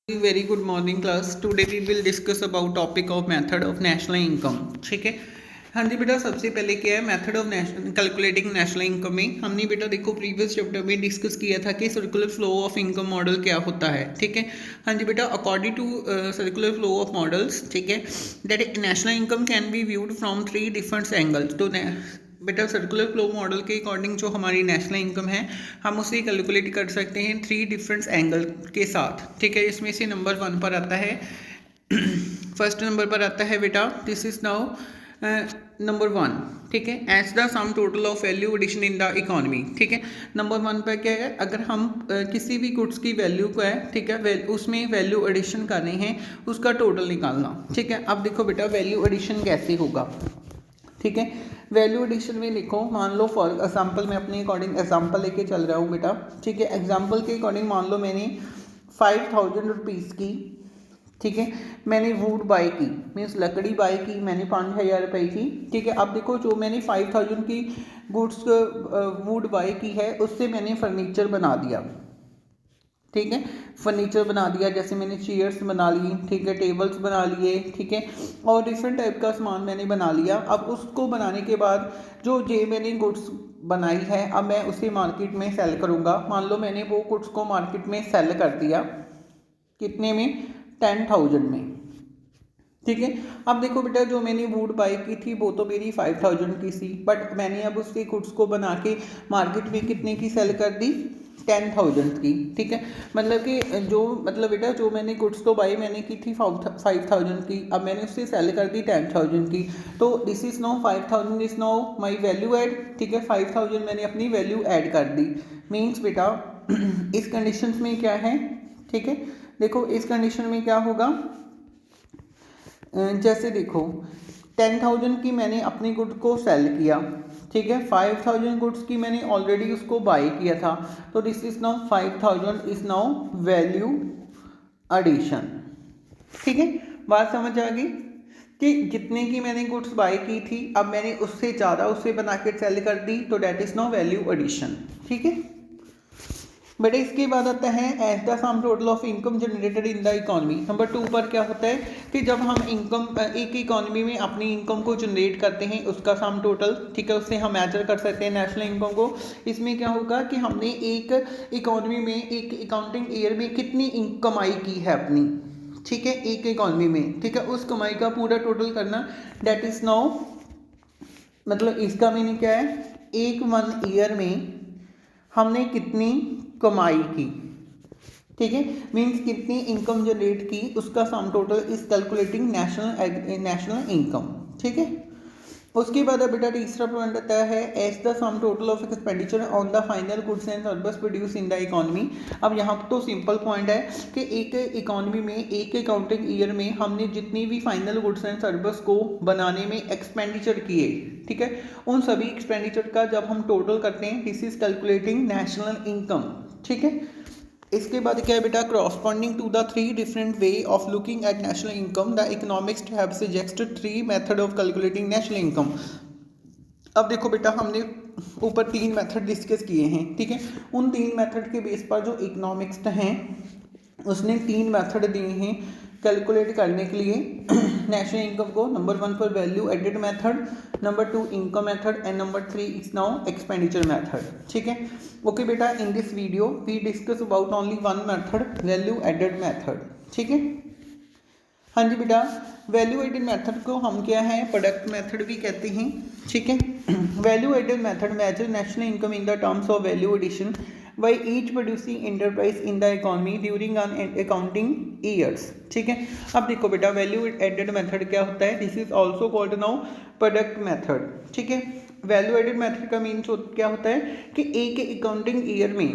Very good morning class. Today we will discuss about topic of method of national income. ठीक है, हाँ जी बेटा, सबसे पहले क्या है method of national calculating national income में हमने बेटा देखो प्रीवियस चैप्टर में डिस्कस किया था कि circular flow of income model क्या होता है। ठीक है, हाँ जी बेटा, according to circular flow of models, ठीक है, that national income can be viewed from 3 different angles. तो बेटा सर्कुलर फ्लो मॉडल के अकॉर्डिंग जो हमारी नेशनल इनकम है हम उसे कैलकुलेट कर सकते हैं 3 डिफरेंट एंगल के साथ। ठीक है, इसमें से नंबर 1 पर आता है फर्स्ट नंबर पर आता है बेटा, दिस इज नाउ नंबर 1। ठीक है, as the sum total of value addition in the economy. ठीक है, नंबर 1 पर क्या है, अगर हम किसी भी गुड्स की वैल्यू को है, ठीक है, उसमें वैल्यू एडिशन करनी है, उसका टोटल निकालना। ठीक है, अब देखो बेटा वैल्यू एडिशन कैसे होगा। ठीक है, वैल्यू एडिशन में लिखो, मान लो फॉर एग्जाम्पल मैं अपने अकॉर्डिंग एग्जाम्पल लेके चल रहा हूँ बेटा। ठीक है, एग्जाम्पल के अकॉर्डिंग मान लो मैंने 5000 रुपीज़ की, ठीक है, मैंने वुड बाई की, मीन्स लकड़ी बाई की मैंने 5000 रुपये की। ठीक है, अब देखो जो मैंने 5000 की गुड्स वुड बाई की है उससे मैंने फर्नीचर बना दिया। ठीक है, फर्नीचर बना दिया, जैसे मैंने चेयर्स बना ली, ठीक है, टेबल्स बना लिए, ठीक है, और डिफरेंट टाइप का सामान मैंने बना लिया। अब उसको बनाने के बाद जो जे मैंने गुड्स बनाई है अब मैं उसे मार्केट में सेल करूँगा। मान लो मैंने वो गुड्स को मार्केट में सेल कर दिया, कितने में, 10,000 में। ठीक है, अब देखो बेटा जो मैंने वुड बाई की थी वो तो मेरी 5000 की थी, बट मैंने अब उसके गुड्स को बना के मार्केट में कितने की सेल कर दी, 10,000 की। ठीक है, मतलब कि जो मतलब बेटा जो मैंने गुड्स तो बाई मैंने की थी 5000 की, अब मैंने उससे सेल कर दी 10,000 की। तो this is now 5000 is now my value add. ठीक है, 5000 मैंने अपनी वैल्यू ऐड कर दी। मीन्स बेटा इस कंडीशन में क्या है, ठीक है, देखो इस कंडीशन में क्या होगा, जैसे देखो 10,000 की मैंने अपनी गुड को सेल किया, ठीक है, 5000 गुड्स की मैंने ऑलरेडी उसको बाई किया था, तो this is now 5000 is now value addition. ठीक है, बात समझ आ गई कि जितने की मैंने गुड्स बाई की थी अब मैंने उससे ज़्यादा उससे बना के सेल कर दी, तो that is now value addition. ठीक है बेटा, इसके बाद आता है as the sum total of income generated in the economy. Number 2 पर क्या होता है कि जब हम इनकम एक इकोनॉमी में अपनी इनकम को जनरेट करते हैं उसका सम टोटल, ठीक है, उससे हम मेजर कर सकते हैं नेशनल इनकम को। इसमें क्या होगा कि हमने एक इकोनॉमी में एक अकाउंटिंग ईयर में कितनी कमाई की है अपनी, ठीक है, एक इकोनॉमी में, ठीक है, उस कमाई का पूरा टोटल करना, डेट इज नाउ, मतलब इसका मीनिंग क्या है, एक 1 ईयर में हमने कितनी कमाई की, ठीक है, मीन्स कितनी इनकम जनरेट की, उसका sum total is calculating national income. ठीक है, उसके बाद बेटा तीसरा पॉइंट आता है as the sum total of expenditure on the final goods and service produce in the economy. अब यहाँ तो सिंपल पॉइंट है कि एक इकोनॉमी में एक अकाउंटिंग ईयर में हमने जितनी भी फाइनल गुड्स एंड सर्विस को बनाने में एक्सपेंडिचर किए, ठीक है, उन सभी एक्सपेंडिचर का जब हम टोटल करते हैं this is calculating national income. ठीक है, इसके बाद क्या है बेटा, corresponding to the 3 different way of looking at national income the economics have suggested 3 method of calculating national income. अब देखो बेटा हमने ऊपर 3 मेथड डिस्कस किए हैं, ठीक है, उन 3 मेथड के बेस पर जो इकोनॉमिक्स हैं उसने 3 मेथड दिए हैं कैलकुलेट करने के लिए नेशनल इनकम को। नंबर 1 पर value added method, number 2 income method and number 3 is now expenditure method. ठीक है, ओके बेटा, in this video we discuss about only 1 method, value added method. ठीक है, हाँ जी बेटा, वैल्यू एडेड मेथड को हम क्या है प्रोडक्ट मेथड भी कहते हैं। ठीक है, value added method measure national income in the terms of value addition by each producing enterprise in the economy during an accounting years. ठीक है, अब देखो बेटा वैल्यू एडेड मेथड क्या होता है, this is also called now product method. ठीक है, वैल्यू एडेड मेथड का मीन्स क्या होता है कि एक अकाउंटिंग ईयर में,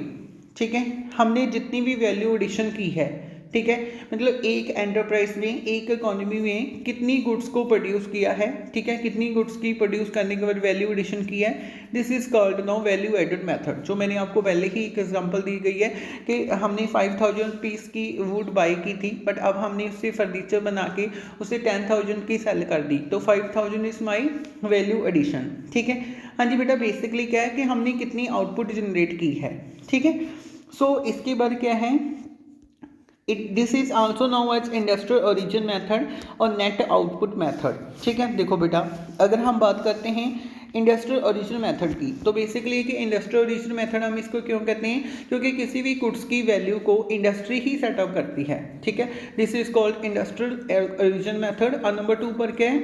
ठीक है, हमने जितनी भी वैल्यू एडिशन की है, ठीक है, मतलब एक एंटरप्राइज में एक इकोनॉमी में कितनी गुड्स को प्रोड्यूस किया है, ठीक है, कितनी गुड्स की प्रोड्यूस करने के बाद वैल्यू एडिशन की है, this is called now value added method. जो मैंने आपको पहले ही एक एग्जांपल दी गई है कि हमने 5000 पीस की वुड बाई की थी, बट अब हमने उससे फर्नीचर बना के उसे 10,000 की सेल कर दी, तो 5000 इज माई वैल्यू एडिशन। ठीक है, हाँ जी बेटा, बेसिकली क्या है कि हमने कितनी आउटपुट जनरेट की है। ठीक है, सो इसके बाद क्या है, this is also now as industrial origin method और नेट आउटपुट मेथड। ठीक है, देखो बेटा, अगर हम बात करते हैं इंडस्ट्रियल ओरिजिन मेथड की, तो बेसिकली कि इंडस्ट्रियल ओरिजिन मेथड हम इसको क्यों कहते हैं, क्योंकि किसी भी गुड्स की वैल्यू को इंडस्ट्री ही सेटअप करती है। ठीक है, this is called industrial origin method. और नंबर 2 पर क्या है,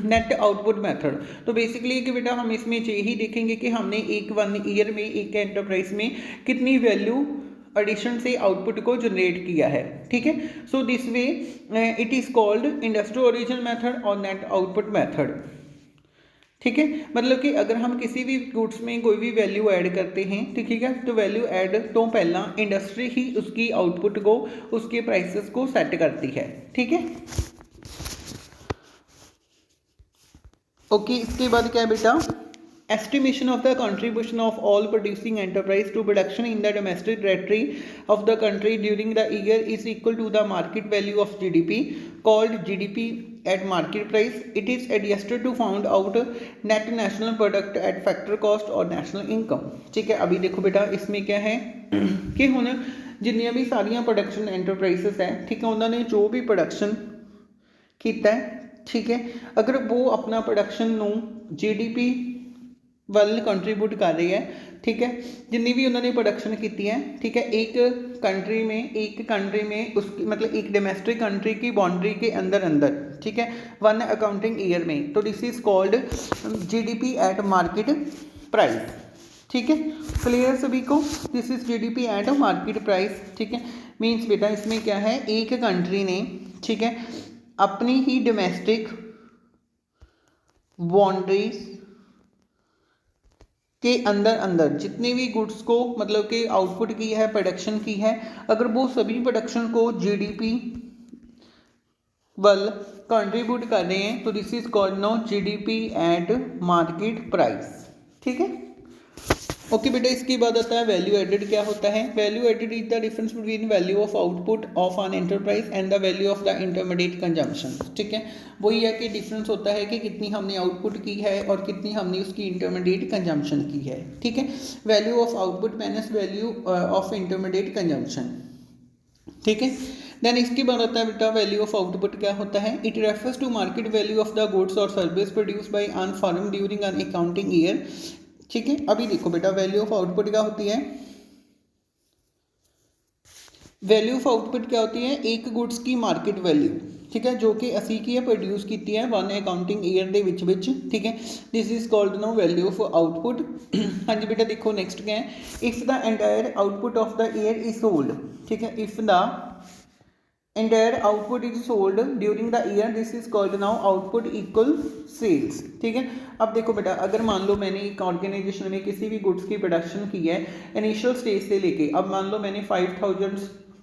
नेट आउटपुट मेथड। तो बेसिकली कि बेटा हम इसमें यही देखेंगे कि हमने एक 1 ईयर में एक एंटरप्राइज में कितनी वैल्यू एडिशन से आउटपुट को जनरेट किया है। ठीक है, so this way it is called industrial origin method और नेट आउटपुट मेथड। ठीक है, मतलब कि अगर हम किसी भी गुड्स में कोई भी वैल्यू ऐड करते हैं तो ठीक है, तो वैल्यू ऐड तो पहला इंडस्ट्री ही उसकी आउटपुट को, उसके प्राइसेस को सेट करती है। ठीक है, ओके, इसके बाद क्या है बेटा, estimation of the contribution of all producing enterprise to production in the domestic territory of the country during the year is equal to the market value of GDP, called GDP at market price. It is adjusted to find out net national product at factor cost और national income। ठीक है, अभी देखो बेटा इसमें क्या है कि हुण जिन्नियां भी सारियां प्रोडक्शन एंटरप्राइजेस है, ठीक है, उन्होंने जो भी प्रोडक्शन किया है, ठीक है, अगर वो अपना प्रोडक्शन नू GDP ਵੱਲ कंट्रीब्यूट कर रही है। ठीक है, जितनी भी उन्होंने प्रोडक्शन की है, ठीक है, एक कंट्री में उसकी मतलब एक डोमेस्टिक कंट्री की बाउंड्री के अंदर, ठीक है, 1 अकाउंटिंग ईयर में, तो this is called GDP at market price. ठीक है, क्लियर सभी को, this is GDP at market price. ठीक है, मीन्स बेटा इसमें क्या है, एक कंट्री ने, ठीक है, अपनी ही डोमेस्टिक बाउंड्रीज के अंदर जितने भी गुड्स को मतलब कि आउटपुट की है, प्रोडक्शन की है, अगर वो सभी प्रोडक्शन को GDP वल कंट्रीब्यूट कर रहे हैं तो this is called no GDP at market price. ठीक है, ओके बेटा, इसके बाद आता है वैल्यू एडेड। क्या होता है, value added is the difference between value of output of an enterprise and the value of the intermediate consumption. ठीक है, वही है कि डिफरेंस होता है कि कितनी हमने आउटपुट की है और कितनी हमने उसकी इंटरमीडिएट कंजम्पशन की है। ठीक है, value of output minus value of intermediate consumption. ठीक है, देन इसके बाद आता है बेटा वैल्यू ऑफ आउटपुट। क्या होता है, it refers to market value of the goods और service produce by an firm during an accounting year. ठीक है, अभी देखो बेटा वैल्यू ऑफ आउटपुट क्या होती है, वैल्यू ऑफ आउटपुट क्या होती है, एक गुड्स की मार्केट वैल्यू, ठीक है, जो कि असी की है प्रोड्यूस की है 1 अकाउंटिंग ईयर के विच। ठीक है, this is called no value of output. हाँ जी बेटा, देखो नेक्स्ट क्या है, if the entire output of the year is sold. ठीक है, if the entire output is sold during the year, this is called now output equal sales. ठीक है, अब देखो बेटा, अगर मान लो मैंने एक ऑर्गेनाइजेशन में किसी भी गुड्स की प्रोडक्शन की है इनिशियल स्टेज से लेके, अब मान लो मैंने 5000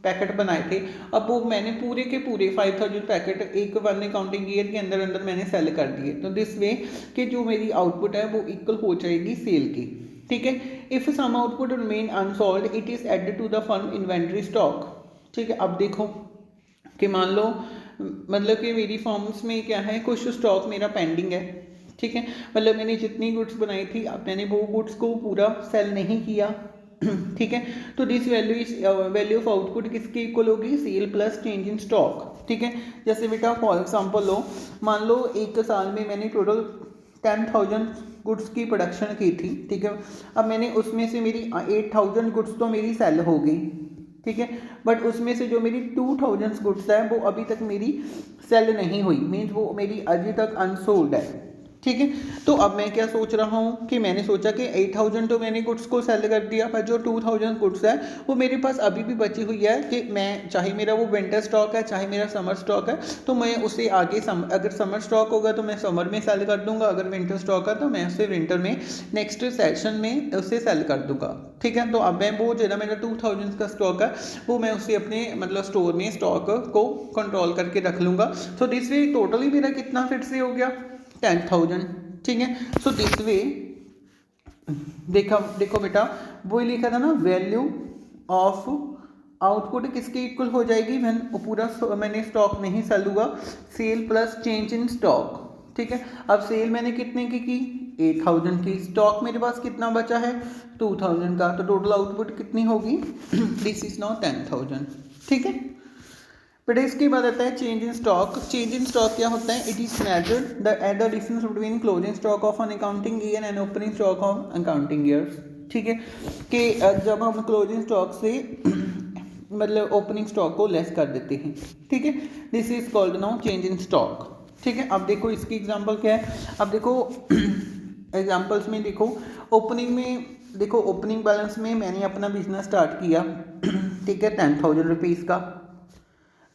पैकेट बनाए थे, अब वो मैंने पूरे के पूरे 5000 पैकेट एक 1 अकाउंटिंग ईयर के अंदर मैंने सेल कर दिए, तो दिस वे कि जो मेरी आउटपुट है वो इक्वल हो जाएगी सेल की। ठीक है, if some output remain unsold it is added to the firm inventory stock. ठीक है, अब देखो कि मान लो मतलब कि मेरी फॉर्म्स में क्या है, कुछ स्टॉक मेरा पेंडिंग है। ठीक है, मतलब मैंने जितनी गुड्स बनाई थी, अब मैंने वो गुड्स को पूरा सेल नहीं किया। ठीक है, तो this value is value of output किसकी इक्वल होगी, sell plus change in stock. ठीक है, जैसे बेटा फॉर एग्जांपल लो, मान लो एक साल में मैंने टोटल 10,000 गुड्स की प्रोडक्शन की थी। ठीक है, अब मैंने उसमें से मेरी 8,000 गुड्स तो मेरी सेल हो गई। ठीक है, बट उसमें से जो मेरी 2,000 गुड्स है वो अभी तक मेरी सेल नहीं हुई, मीन्स वो मेरी अभी तक अनसोल्ड है। ठीक है, तो अब मैं क्या सोच रहा हूँ कि मैंने सोचा कि 8,000 तो मैंने गुड्स को सेल कर दिया, पर जो 2,000 गुड्स है वो मेरे पास अभी भी बची हुई है कि मैं चाहे मेरा वो विंटर स्टॉक है चाहे मेरा समर स्टॉक है, तो मैं उसे आगे अगर समर स्टॉक होगा तो मैं समर में सेल कर दूंगा, अगर विंटर स्टॉक है तो मैं उसे विंटर में नेक्स्ट सेशन में उसे सेल कर दूंगा। ठीक है, तो अब मैं वो जो मेरा 2,000 का स्टॉक है वो मैं उसे अपने मतलब स्टोर में स्टॉक को कंट्रोल करके रख लूँगा। सो दिस वे टोटली मेरा कितना फिर से हो गया 10,000। ठीक है, सो दिस वे देखो बेटा वही लिखा था ना, वैल्यू ऑफ आउटपुट किसके इक्वल हो जाएगी, पूरा मैंने स्टॉक नहीं सेल हुआ, sell plus change in stock. ठीक है, अब सेल मैंने कितने की 8,000 की, स्टॉक मेरे पास कितना बचा है 2,000 का, तो टोटल आउटपुट कितनी होगी दिस इज नाउ 10,000। ठीक है, बेटा इसके बाद आता है change in stock. Change in stock क्या होता है? It is measured the at the difference between closing stock of N accounting year and opening stock of accounting years. ठीक है, कि जब हम क्लोजिंग स्टॉक से मतलब ओपनिंग स्टॉक को लेस कर देते हैं। ठीक है, this is called now change in stock. ठीक है, अब देखो इसकी एग्जांपल क्या है। अब देखो एग्जांपल्स में देखो, ओपनिंग में देखो, ओपनिंग बैलेंस में मैंने अपना बिजनेस स्टार्ट किया। ठीक है, 10,000 रुपीज़ का।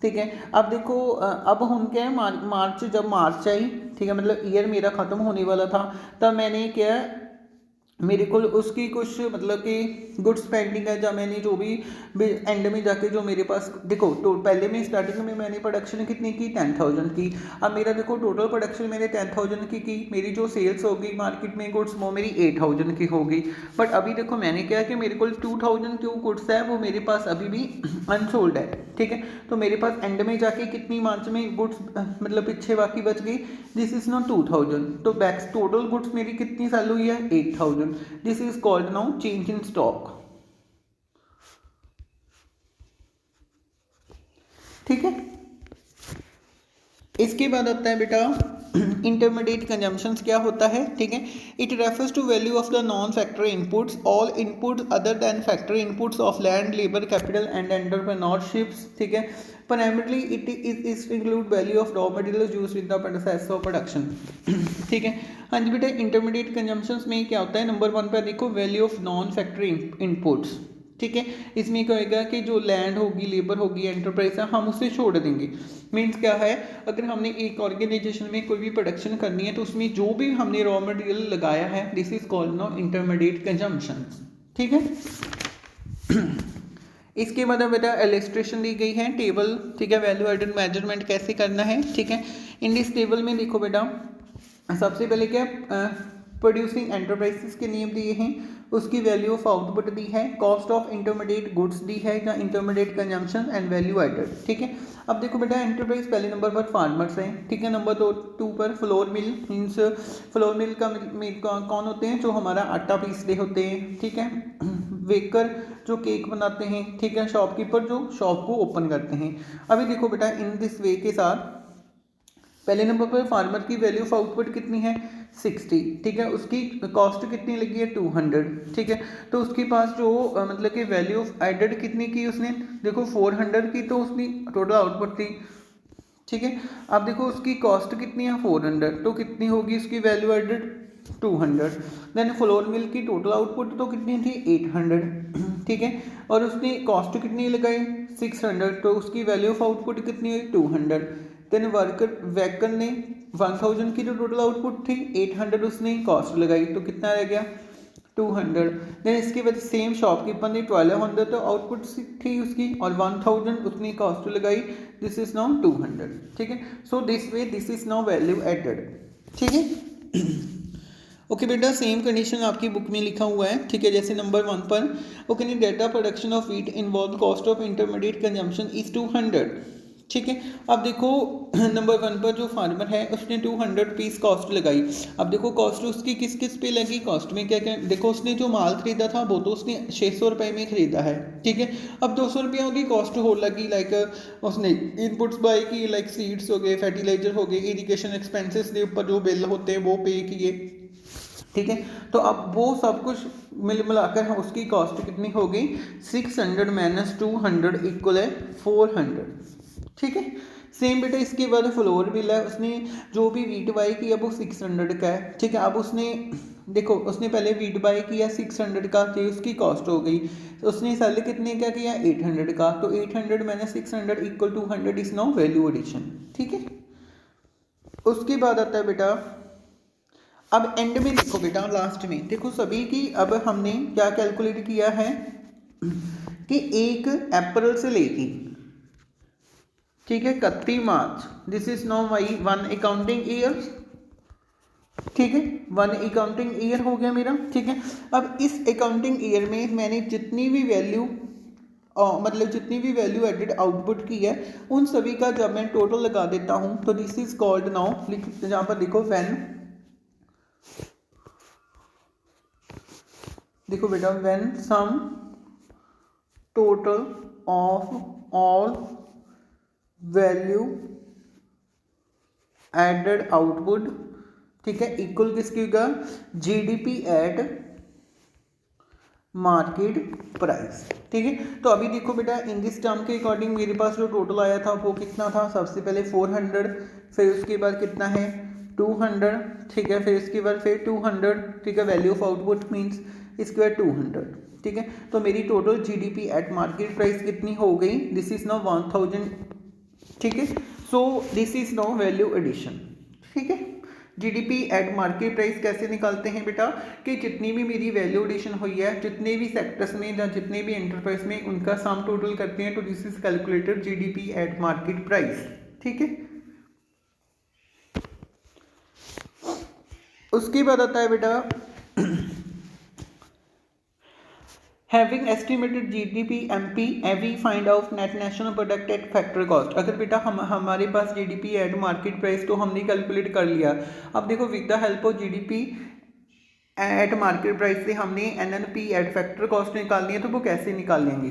ठीक है, अब देखो अब हम क्या है, मार्च जब मार्च आई, ठीक है, मतलब ईयर मेरा ख़त्म होने वाला था, तब मैंने क्या मेरे को उसकी कुछ मतलब कि गुड्स पेंडिंग है, जब मैंने जो भी एंड में जाके जो मेरे पास देखो, तो पहले में स्टार्टिंग में मैंने प्रोडक्शन कितनी की? 10,000 की। अब मेरा देखो टोटल प्रोडक्शन मैंने 10,000 की, मेरी जो सेल्स होगी मार्केट में गुड्स वो मेरी 8,000 की होगी। बट अभी देखो मैंने क्या कि मेरे को 2,000 जो गुड्स है वो मेरे पास अभी भी अनसोल्ड है। ठीक है, तो मेरे पास एंड में जाके कितनी मार्च में गुड्स मतलब पीछे बाकी बच गई? दिस इज नॉट 2,000, तो बैक्स टोटल गुड्स मेरी कितनी सेल हुई है? 8,000। This is called now change in stock. ठीक है, इसके बाद आता है बेटा इंटरमीडिएट कंजम्पशंस क्या होता है? ठीक है, it refers to value of the non factory inputs, all inputs other than factory inputs of land, labour, capital and entrepreneurships. ठीक है, primarily it is include value of raw materials used in the process of production. ठीक है, हाँ जी बेटा, intermediate consumptions में क्या होता है? नंबर 1 पर देखो, value of non factory inputs. ठीक है, इसमें क्या होगा कि जो लैंड होगी, लेबर होगी, एंटरप्राइज है, हम उसे छोड़ देंगे। मीन्स क्या है, अगर हमने एक ऑर्गेनाइजेशन में कोई भी प्रोडक्शन करनी है तो उसमें जो भी हमने रॉ मटेरियल लगाया है, this is called now intermediate consumption. ठीक है, इसके बाद बेटा इलस्ट्रेशन दी गई है टेबल। ठीक है, वैल्यू एडेड मेजरमेंट कैसे करना है। ठीक है, इन दिस टेबल में देखो बेटा, सबसे पहले क्या प्रोड्यूसिंग एंटरप्राइजेस के नियम दिए हैं, उसकी वैल्यू ऑफ आउटपुट दी है, कॉस्ट ऑफ इंटरमीडिएट गुड्स दी है या intermediate consumption and value added. ठीक है, अब देखो बेटा एंटरप्राइज पहले नंबर पर फार्मर्स हैं। ठीक है, नंबर 2 पर flour mill, means flour mill का कौन होते हैं? जो हमारा आटा पीसते होते हैं। ठीक है, बेकर जो केक बनाते हैं। ठीक है, शॉपकीपर जो शॉप को ओपन करते हैं। अभी देखो बेटा इन दिस वे के साथ पहले नंबर पर फार्मर की वैल्यू ऑफ आउटपुट कितनी है? 60। ठीक है, उसकी कॉस्ट कितनी लगी है? 200। ठीक है, तो उसके पास जो मतलब कि वैल्यू ऑफ एडेड कितनी की उसने? देखो 400 की तो उसकी टोटल आउटपुट थी। ठीक है, अब देखो उसकी कॉस्ट कितनी है? 400, तो कितनी होगी उसकी value added? 200। Then flour mill की टोटल आउटपुट तो कितनी थी? 800। ठीक है, और उसने कॉस्ट कितनी लगाई? 600, तो उसकी वैल्यू ऑफ आउटपुट कितनी हुई? 200। देन वर्कर वैकर ने 1000 की जो टोटल आउटपुट थी, 800 उसने कॉस्ट लगाई, तो कितना रह गया? 200। देन इसके बाद सेम शॉपकीपर ने 1200 तो आउटपुट थी उसकी, और 1000 उसने कॉस्ट लगाई, दिस इज नाउ 200। ठीक है, so this way this is now value added. ठीक है, ओके बेटा, सेम कंडीशन आपकी बुक में लिखा हुआ है। ठीक है, जैसे नंबर 1 पर okay, data production of wheat involve cost of intermediate consumption is 200। ठीक है, अब देखो नंबर 1 पर जो फार्मर है उसने 200 पीस कॉस्ट लगाई। अब देखो कॉस्ट उसकी किस किस पे लगी? कॉस्ट में क्या क्या देखो, उसने जो माल खरीदा था वो तो उसने 600 रुपये में खरीदा है। ठीक है, अब 200 रुपये की कॉस्ट हो लगी, लाइक उसने इनपुट्स बाय की, लाइक सीड्स हो गए, फर्टिलाइजर हो गए, इरिगेशन एक्सपेंसेस के ऊपर जो बिल होते हैं वो पे किए। ठीक है, तो अब वो सब कुछ मिल मिलाकर उसकी कॉस्ट कितनी हो गई? 600 माइनस 200 इक्वल है 400। ठीक है, सेम बेटा इसके बाद फ्लोर बिल है, उसने जो भी वीट बाई किया वो 600 का है। ठीक है, अब उसने देखो उसने पहले वीट बाई किया 600 का, तो उसकी कॉस्ट हो गई, तो उसने सेल कितने का किया? 800 का, तो 800 minus 600 equal 200 is now value addition. ठीक है, उसके बाद आता है बेटा, अब एंड में देखो बेटा, लास्ट में देखो सभी की, अब हमने क्या कैलकुलेट किया है कि 1 अप्रैल से लेके, ठीक है, 31 March, this is now my 1 accounting year. ठीक है, 1 अकाउंटिंग ईयर हो गया मेरा। ठीक है, अब इस अकाउंटिंग ईयर में मैंने जितनी भी वैल्यू मतलब जितनी भी वैल्यू एडेड आउटपुट की है उन सभी का जब मैं टोटल लगा देता हूं तो दिस इज कॉल्ड नाउ, जहां पर देखो व्हेन, देखो बेटा when sum total of all value added output, ठीक है, इक्वल किसकी होगा, जीडीपी एट मार्केट प्राइस। ठीक है, तो अभी देखो बेटा इन दिस टर्म के अकॉर्डिंग मेरे पास जो टोटल आया था वो कितना था, सबसे पहले 400, फिर उसके बाद कितना है 200, ठीक है, फिर इसके बाद फिर 200, ठीक है, वैल्यू ऑफ आउटपुट मींस इसके बाद 200, ठीक है, तो मेरी total GDP at market price कितनी हो गई, दिस इज नाउ 1000, ठीक है, so this is now value addition. ठीक है, जीडीपी एट मार्केट प्राइस कैसे निकालते हैं बेटा, कि जितनी भी मेरी वैल्यू एडिशन हुई है जितने भी सेक्टर्स में या जितने भी एंटरप्राइज में उनका सम टोटल करते हैं, तो this is calculated GDP at market price. ठीक है, उसके बाद आता है बेटा having estimated GDP MP we find out net national product at factor cost. अगर बेटा हमारे पास जीडीपी एट मार्केट प्राइस तो हमने कैलकुलेट कर लिया। अब देखो with the help of GDP at market price से हमने एनएनपी एट फैक्टर कॉस्ट निकालनी है, तो वो कैसे निकालेंगे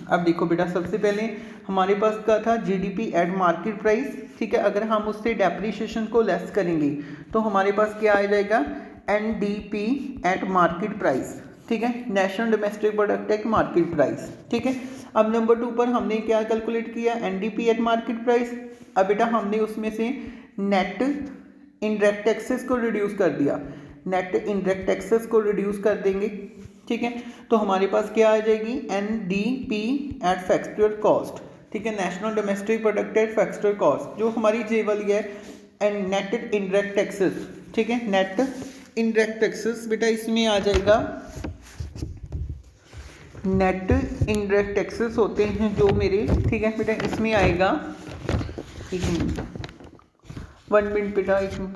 अब देखो बेटा सबसे पहले हमारे पास क्या था जीडीपी एट मार्केट प्राइस, ठीक है, अगर हम उससे डेप्रिसिएशन को लेस करेंगे तो हमारे पास क्या आ जाएगा एनडीपी एट मार्केट प्राइस, ठीक है, national domestic product eight market price. ठीक है, अब नंबर 2 पर हमने क्या कैलकुलेट किया एनडीपी एट मार्केट प्राइस। अब बेटा हमने उसमें से नेट इनडायरेक्ट टैक्सेस को रिड्यूस कर दिया, नेट इनडायरेक्ट टैक्सेस को रिड्यूस कर देंगे। ठीक है, तो हमारे पास क्या आ जाएगी एनडीपी एट फैक्टर कॉस्ट, ठीक है, national domestic product at factor cost, जो हमारी जे वाली है, एंड नेट इनडायरेक्ट टैक्सेस, ठीक है, नेट इनडायरेक्ट टैक्सेस बेटा इसमें आ जाएगा, नेट इनडायरेक्ट टैक्सेस होते हैं जो मेरे, ठीक है बेटा इसमें आएगा, एक मिनट 1 मिनट बेटा, एक मिनट,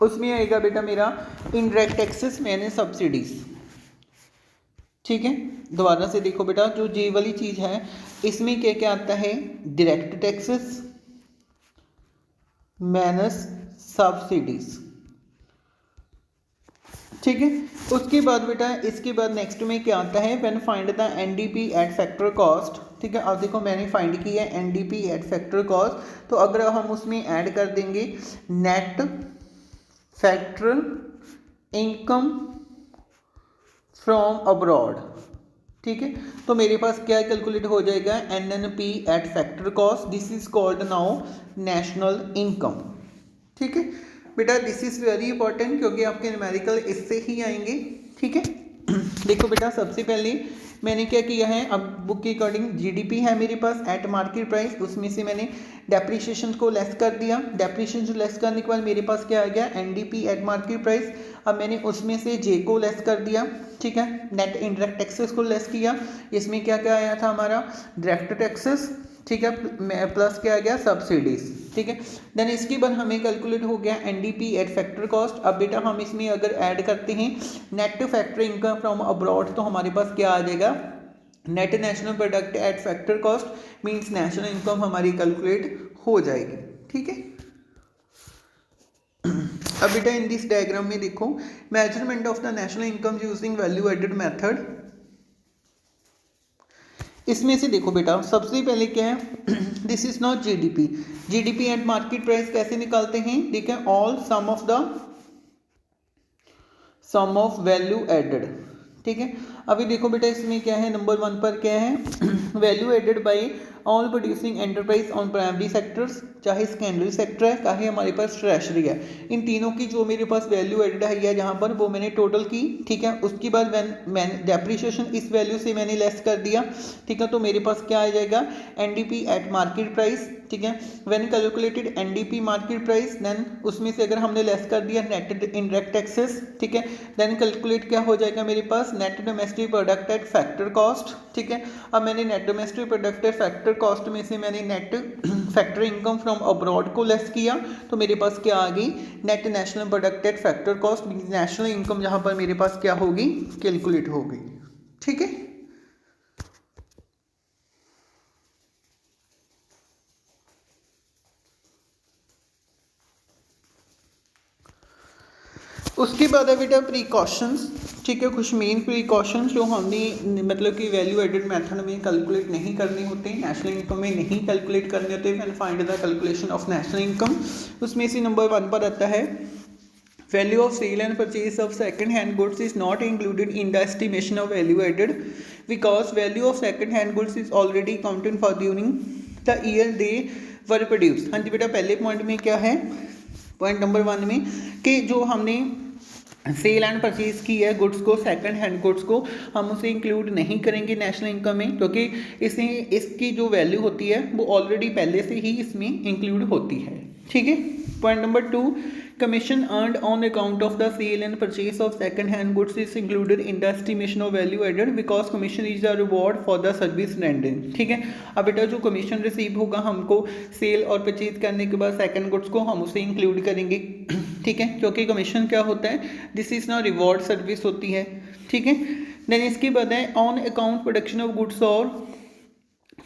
उसमें आएगा बेटा मेरा इनडायरेक्ट टैक्सेस मैंने सब्सिडीज। ठीक है, दोबारा से देखो बेटा जो जे वाली चीज है इसमें क्या क्या आता है डायरेक्ट टैक्सेस माइनस सब्सिडीज। ठीक है, उसके बाद बेटा इसके बाद नेक्स्ट में क्या आता है when find the NDP at factor cost. ठीक है, अब देखो मैंने फाइंड किया है एनडीपी एट फैक्टर कॉस्ट, तो अगर हम उसमें ऐड कर देंगे net factor income from abroad, ठीक है, तो मेरे पास क्या कैलकुलेट हो जाएगा NNP eight factor cost, this is called now national income. ठीक है बेटा, दिस इज वेरी इंपॉर्टेंट क्योंकि आपके न्यूमेरिकल इससे ही आएंगे। ठीक है देखो बेटा सबसे पहले मैंने क्या किया है, अब बुक के अकॉर्डिंग जीडीपी है मेरे पास एट मार्केट प्राइस, उसमें से मैंने डेप्रिसिएशन को लेस कर दिया, डेप्रिसिएशन लेस करने के बाद मेरे पास क्या आ गया एनडीपी एट मार्केट प्राइस। अब मैंने उसमें से जे को लेस कर दिया, ठीक है, नेट इनडायरेक्ट टैक्सेस को लेस किया, इसमें क्या क्या आया था हमारा डायरेक्ट टैक्सेस, ठीक है, प्लस क्या आ गया सब्सिडीज। ठीक है, देन इसके बाद हमें कैलकुलेट हो गया एनडीपी एट फैक्टर कॉस्ट। अब बेटा हम इसमें अगर ऐड करते हैं net factor income from abroad, तो हमारे पास क्या आ जाएगा net national product at factor cost means national income हमारी कैलकुलेट हो जाएगी। ठीक है, अब बेटा इन दिस डायग्राम में देखो measurement of the national income using value added method. इसमें से देखो बेटा सबसे पहले क्या है this is not GDP, GDP at market price कैसे निकालते हैं, ठीक है, all sum of value added. ठीक है, अभी देखो बेटा इसमें क्या है नंबर 1 पर क्या है value added by all producing enterprise on primary sectors, चाहे सेकेंडरी सेक्टर है चाहे हमारे पास ट्रेशरी है, इन तीनों की जो मेरे पास वैल्यू एडेड है जहाँ पर वो मैंने टोटल की। ठीक है, उसके बाद मैंने डेप्रिसिएशन इस वैल्यू से मैंने लेस कर दिया। ठीक है, तो मेरे पास क्या आ जाएगा एनडीपी एट मार्केट प्राइस। ठीक है, when calculated NDP market price then उसमें से अगर हमने लेस कर दिया नेट इनडायरेक्ट टैक्सेस, ठीक है, देन कैलकुलेट क्या हो जाएगा मेरे पास net domestic product at factor cost. ठीक है, अब मैंने net domestic product at factor cost में से मैंने net factor income from abroad को लेस किया, तो मेरे पास क्या आ गई net national product at factor cost, national income जहां पर मेरे पास क्या होगी कैलकुलेट होगी। ठीक है, उसके बाद है बेटा प्रिकॉशंस, ठीक है, कुछ मेन प्रिकॉशंस जो हमने मतलब कि वैल्यू एडेड मेथड में कैलकुलेट नहीं करने होते, नेशनल इनकम में नहीं कैलकुलेट करने होते when find the calculation of national income. उसमें से नंबर 1 पर आता है value of sell and purchase of second hand goods is not included in the estimation of value added because value of second hand goods is already counted for during the year they were produce. हाँ जी बेटा, पहले point में क्या है, point number 1 में कि जो हमने सेल एंड परचेज की है गुड्स को, सेकंड हैंड गुड्स को, हम उसे इंक्लूड नहीं करेंगे नेशनल इनकम में, क्योंकि इसमें इसकी जो वैल्यू होती है वो ऑलरेडी पहले से ही इसमें इंक्लूड होती है, ठीक है। Point number 2, commission earned on account of the sale and purchase of second hand goods is included in the estimation of value added because commission is the reward for the service rendered, ठीक है। अब बेटा जो commission receive होगा हमको cell और purchase करने के बाद सेकंड गुड्स को, हम उसे इंक्लूड करेंगे, ठीक है, क्योंकि कमीशन क्या होता है, दिस इज ना रिवॉर्ड सर्विस होती है, ठीक है। देन इसके बाद है on account production of goods और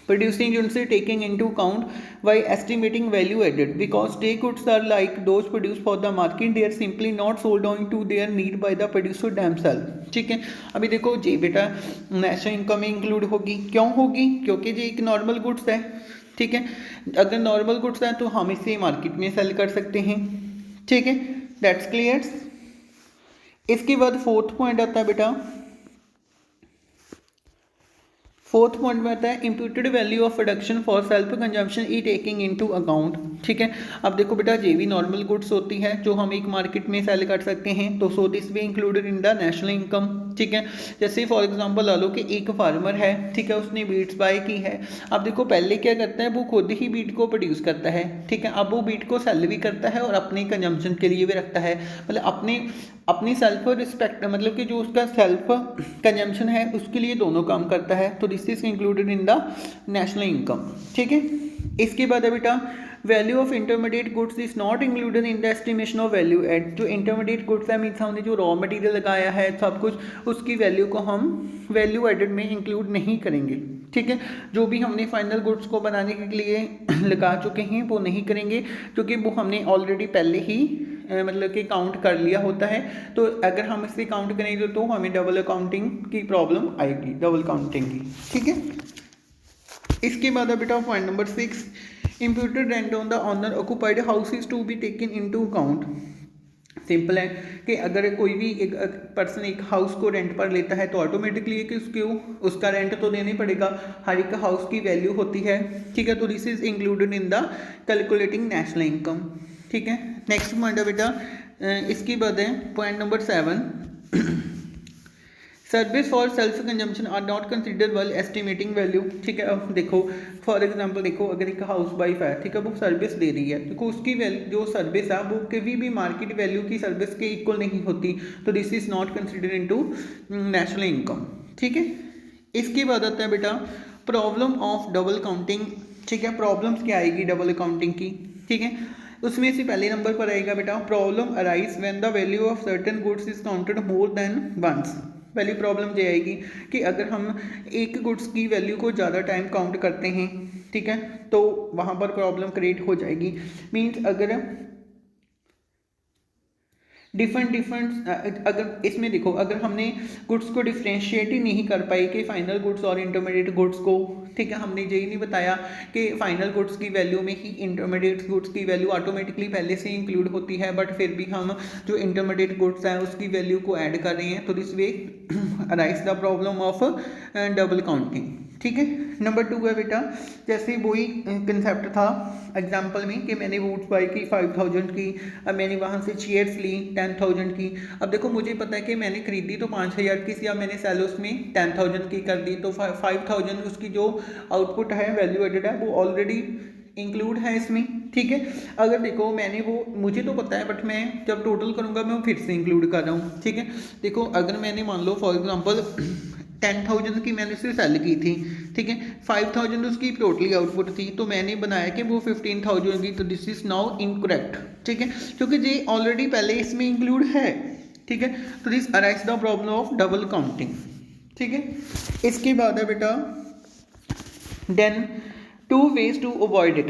producing units taking into account by estimating value added because they goods are like those produced for the market, they are simply not sold on to their need by the producer themselves, ठीक है। अभी देखो जी बेटा national income में include होगी, क्यों होगी, क्योंकि जी एक नॉर्मल गुड्स है, ठीक है। अगर नॉर्मल गुड्स है तो हम इसे मार्केट में सेल कर सकते हैं, ठीक है, दैट्स क्लियर। इसके बाद 4th पॉइंट आता है बेटा, 4th पॉइंट में आता है imputed value of production for self consumption E taking into account, ठीक है। अब देखो बेटा ये भी नॉर्मल गुड्स होती है जो हम एक मार्केट में सेल कर सकते हैं, तो सो दिस भी included in the national income, ठीक है। जैसे फॉर एग्जांपल ला लो कि एक फार्मर है, ठीक है, उसने बीट्स बाय की है। अब देखो पहले क्या करता है, वो खुद ही बीट को प्रोड्यूस करता है, ठीक है। अब वो बीट को सेल भी करता है और अपने कंजम्पशन के लिए भी रखता है, मतलब अपनी सेल्फ रिस्पेक्ट, मतलब कि जो उसका सेल्फ कंजम्पशन है उसके लिए दोनों काम करता है, तो this is included in the national income, ठीक है। इसके बाद है बेटा value of intermediate goods is not included in the estimation of value add. जो इंटरमीडिएट गुड्स है मीन्स हमने जो रॉ मटेरियल लगाया है सब कुछ, उसकी वैल्यू को हम वैल्यू एडेड में इंक्लूड नहीं करेंगे, ठीक है। जो भी हमने फाइनल गुड्स को बनाने के लिए लगा चुके हैं वो नहीं करेंगे, क्योंकि वो हमने ऑलरेडी पहले ही मतलब कि काउंट कर लिया होता है। तो अगर हम इसे काउंट करेंगे तो हमें डबल अकाउंटिंग की प्रॉब्लम आएगी, डबल काउंटिंग की, ठीक है। इसके बाद बेटा point number 6, imputed rent on the owner occupied house is to be taken into account. Simple है कि अगर कोई भी एक पर्सन एक हाउस को रेंट पर लेता है तो ऑटोमेटिकली कि उसका रेंट तो देना ही पड़ेगा, हर एक हाउस की वैल्यू होती है, ठीक है। तो this is included in the calculating national income, ठीक है। नेक्स्ट पॉइंट है बेटा, इसके बाद है point number 7, service for self consumption are not considered well estimating value, ठीक है। अब देखो फॉर एग्जांपल देखो अगर एक हाउस वाइफ है, ठीक है, वो सर्विस दे रही है, देखो उसकी जो सर्विस है वो कभी भी मार्केट वैल्यू की सर्विस के इक्वल नहीं होती, तो this is not considered into national income, ठीक है। इसके बाद आता है बेटा प्रॉब्लम ऑफ डबल काउंटिंग, ठीक है। प्रॉब्लम्स क्या आएगी डबल अकाउंटिंग की, ठीक है। उसमें से पहले नंबर पर आएगा बेटा problem arise when the value of certain goods is counted more than once. पहली प्रॉब्लम ये आएगी कि अगर हम एक गुड्स की वैल्यू को ज़्यादा टाइम काउंट करते हैं, ठीक है, तो वहाँ पर प्रॉब्लम क्रिएट हो जाएगी। मीन्स अगर डिफरेंट अगर इसमें देखो अगर हमने गुड्स को डिफ्रेंशिएट ही नहीं कर पाई कि फाइनल गुड्स और इंटरमीडिएट गुड्स को, ठीक है, हमने यही नहीं बताया कि फाइनल गुड्स की वैल्यू में ही इंटरमीडिएट गुड्स की वैल्यू ऑटोमेटिकली पहले से इंक्लूड होती है, बट फिर भी हम जो इंटरमीडिएट गुड्स हैं उसकी वैल्यू को ऐड कर रहे हैं, तो this way arise the problem of double counting, ठीक है। नंबर 2 है बेटा जैसे वही कंसेप्ट था एग्जाम्पल में कि मैंने वुड्स बाई की 5000 की, अब मैंने वहाँ से चेयर्स ली 10,000 की। अब देखो मुझे पता है कि मैंने खरीदी तो 5000 की थी, अब मैंने सेल उसमें 10,000 की कर दी, तो 5000 उसकी जो आउटपुट है वैल्यू एडेड है वो ऑलरेडी इंक्लूड है इसमें, ठीक है। अगर देखो मैंने वो मुझे तो पता है बट मैं जब टोटल करूँगा मैं फिर से इंक्लूड कर रहा हूँ, ठीक है। देखो अगर मैंने मान लो फॉर एग्जांपल 10,000 की मैंने उसे सेल की थी, ठीक है, 5,000 उसकी टोटली आउटपुट थी, तो मैंने बनाया कि वो 15,000 की, तो दिस इज नाउ इनकरेक्ट, ठीक है, क्योंकि ये ऑलरेडी पहले इसमें इंक्लूड है, ठीक है। तो this arise the problem of double counting, ठीक है। इसके बाद है बेटा then two ways to avoid it,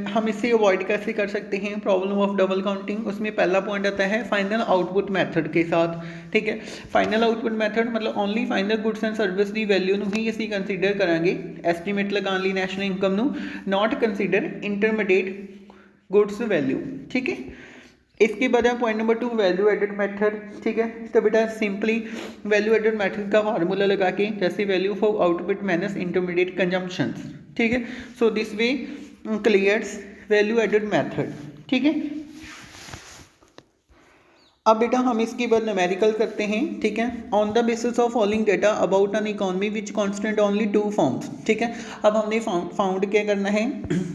हम इससे अवॉइड कैसे कर सकते हैं प्रॉब्लम ऑफ डबल काउंटिंग। उसमें पहला पॉइंट आता है फाइनल आउटपुट मैथड के साथ, ठीक है। फाइनल आउटपुट मैथड मतलब only final goods and service की वैल्यू ਨੂੰ ਹੀ ਅਸੀਂ ਕੰਸੀਡਰ ਕਰਾਂਗੇ ਐਸਟੀਮੇਟ ਲਗਾਉਣ ਲਈ ਨੈਸ਼ਨਲ ਇਨਕਮ ਨੂੰ, not consider intermediate goods value, ठीक है। इसके बाद है point number 2 value added method, ठीक है। तो बेटा सिंपली वैल्यू एडेड मेथड का फार्मूला लगा के जैसे value for output minus intermediate consumptions, ठीक है। So this way clears value added method, ठीक है। अब बेटा हम इसके बाद न्यूमेरिकल करते हैं, ठीक है। On the basis of following data about an economy which constant only 2 forms, ठीक है। अब हमने फाउंड क्या करना है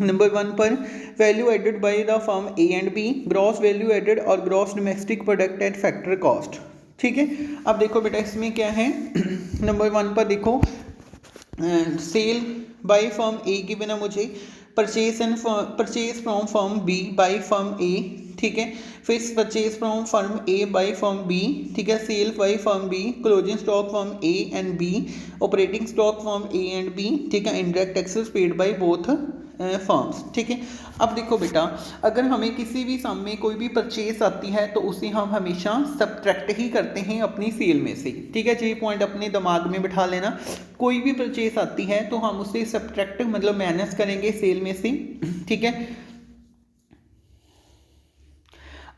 नंबर 1 पर value added by the firm A and B, gross value added और gross domestic product at factor cost, ठीक है। अब देखो बेटा इसमें क्या है नंबर 1 पर देखो सेल बाय फर्म ए की बिना मुझे purchase from firm B by firm A, ठीक है। फिर purchase from firm A by firm B, ठीक है। Sale by firm B, closing stock from A and B, operating stock from A and B, ठीक है। Indirect taxes paid by both firms, ठीक है। अब देखो बेटा अगर हमें किसी भी सम में कोई भी परचेज आती है तो उसे हम हमेशा सब्ट्रैक्ट ही करते हैं अपनी सेल में से, ठीक है। ये पॉइंट अपने दिमाग में बिठा लेना, कोई भी परचेज आती है तो हम उसे सब्ट्रैक्ट मतलब माइनस करेंगे सेल में से, ठीक है।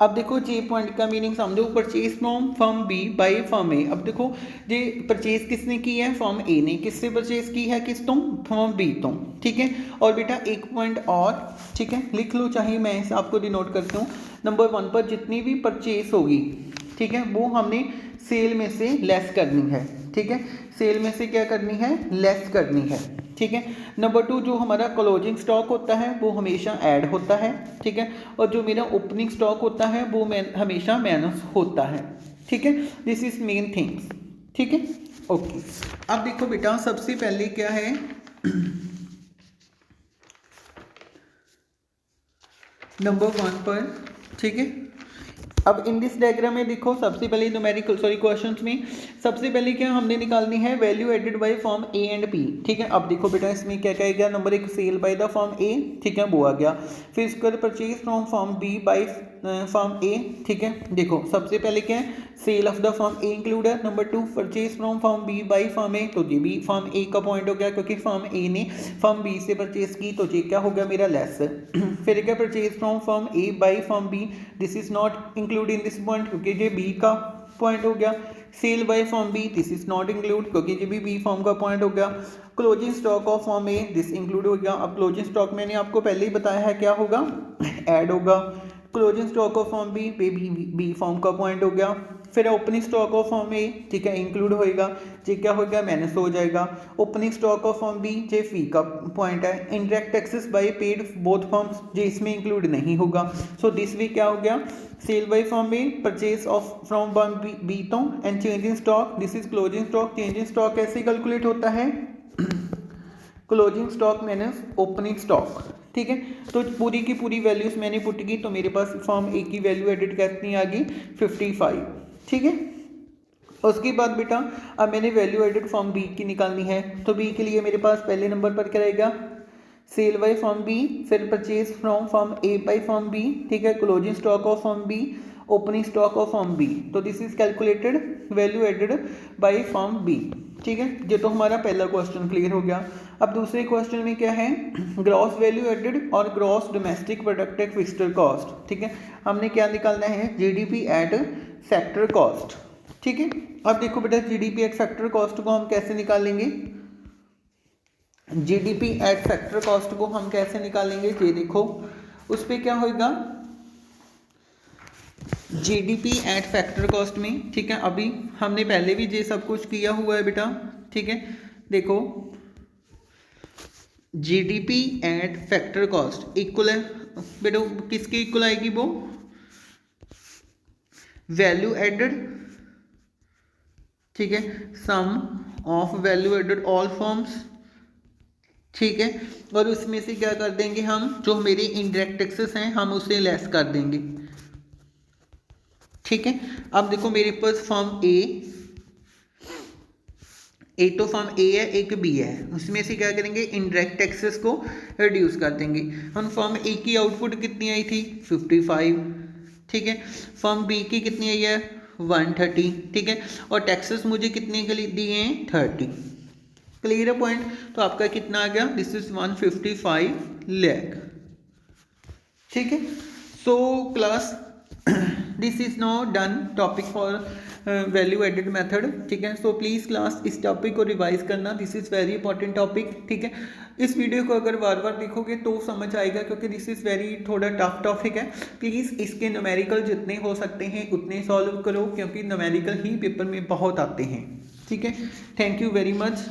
अब देखो जे पॉइंट का मीनिंग समझो, purchase from firm B by firm A. अब देखो ये परचेज किसने की है फर्म ए ने, किससे परचेज की है किस तो फर्म बी तो, ठीक है। और बेटा एक पॉइंट और, ठीक है, लिख लो चाहे मैं इसे आपको डिनोट करती हूँ। नंबर 1 पर जितनी भी परचेज होगी, ठीक है, वो हमने सेल में से लेस करनी है, ठीक है। सेल में से क्या करनी है लेस करनी है, ठीक है। नंबर 2 जो हमारा क्लोजिंग स्टॉक होता है वो हमेशा ऐड होता है, ठीक है। और जो मेरा ओपनिंग स्टॉक होता है वो हमेशा माइनस होता है, ठीक है। दिस इज मेन थिंग्स, ठीक है, ओके। अब देखो बेटा सबसे पहले क्या है नंबर 1 पर, ठीक है। अब इन दिस डायग्राम में देखो सबसे पहले न्यूमेरिकल क्वेश्चंस में सबसे पहले क्या हमने निकालनी है value added by firm A and B, ठीक है। अब देखो बेटा इसमें क्या क्या गया number 1 sale by the firm A, ठीक है, वो आ गया। फिर इसके बाद purchase from firm B by firm A, ठीक है। देखो सबसे पहले क्या है sale of the firm A include है। Number 2 purchase from firm B by firm A, तो ये भी फर्म ए का पॉइंट हो गया क्योंकि फर्म ए ने फर्म बी से परचेज की, तो ये क्या हो गया मेरा लेस। फिर क्या purchase from firm A by firm B, this is not include in this point क्योंकि ये बी का पॉइंट हो गया। Sale by firm B, this is not include क्योंकि ये भी बी फर्म का पॉइंट हो गया। Closing stock of firm A, this include हो गया। अब क्लोजिंग स्टॉक मैंने आपको पहले ही बताया है क्या होगा ऐड होगा। Closing stock of firm B B firm का पॉइंट हो गया। फिर opening stock of firm A, ठीक है, इंक्लूड होएगा, ये क्या होगा माइनस हो जाएगा। Opening stock of firm B J फी का पॉइंट है। Indirect taxes by paid both firms, J इसमें इंक्लूड नहीं होगा। सो दिस वी क्या हो गया sale by firm A, purchase of from firm B तो, and change in stock, this is closing stock. Change in stock कैसे calculate होता है closing stock minus opening stock, ठीक है। तो पूरी की पूरी वैल्यूज मैंने पुट की तो मेरे पास फर्म ए की वैल्यू एडिट कितनी आ गई 55, ठीक है। उसके बाद बेटा अब मैंने वैल्यू एडिट फर्म बी की निकालनी है, तो बी के लिए मेरे पास पहले नंबर पर क्या रहेगा सेल बाय फर्म बी, फिर purchase from firm A by firm B, ठीक है। Closing stock of firm B, opening stock of firm B, तो this is calculated value added by firm B, ठीक है। ये तो हमारा पहला क्वेश्चन क्लियर हो गया। अब दूसरे क्वेश्चन में क्या है ग्रॉस वैल्यू एडेड और gross domestic product eight fixed cost, ठीक है। हमने क्या निकालना है जीडीपी एट फैक्टर कॉस्ट, ठीक है। अब देखो बेटा जीडीपी एट फैक्टर कॉस्ट को हम कैसे निकालेंगे, जीडीपी एट फैक्टर कॉस्ट को हम कैसे निकालेंगे ये देखो उस पर क्या होगा जीडीपी एट फैक्टर कॉस्ट में, ठीक है। अभी हमने पहले भी ये सब कुछ किया हुआ है बेटा, ठीक है। देखो GDP at factor cost equal है बेटा किसके इक्वल आएगी वो वैल्यू एडेड, ठीक है, sum of value added all forms, ठीक है। और उसमें से क्या कर देंगे हम जो मेरे इनडायरेक्ट टैक्सेस हैं हम उसे लेस कर देंगे, ठीक है। अब देखो मेरे पास फर्म ए एक तो फॉर्म ए है एक बी है, उसमें से क्या करेंगे इनडायरेक्ट टैक्सेस को रिड्यूस कर देंगे। हम फॉर्म ए की आउटपुट कितनी आई थी 55, ठीक है। फॉर्म बी की कितनी आई है 130, ठीक है। और टैक्सेस मुझे कितने के लिए दिए हैं 30। क्लियर है पॉइंट। तो आपका कितना आ गया, दिस इज 155 लाख, ठीक है। So class this is now done topic for value added method, ठीक है। सो प्लीज़ क्लास इस टॉपिक को रिवाइज करना, this is very important topic, ठीक है। इस वीडियो को अगर बार बार देखोगे तो समझ आएगा, क्योंकि दिस इज़ वेरी थोड़ा टफ टॉपिक है। प्लीज़ इसके न्यूमेरिकल जितने हो सकते हैं उतने सॉल्व करो, क्योंकि न्यूमेरिकल ही पेपर में बहुत आते हैं, ठीक है। Thank you very much.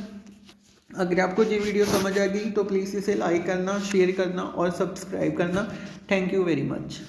अगर आपको ये वीडियो समझ आ गई तो प्लीज़ इसे लाइक करना, शेयर करना और सब्सक्राइब करना। Thank you very much.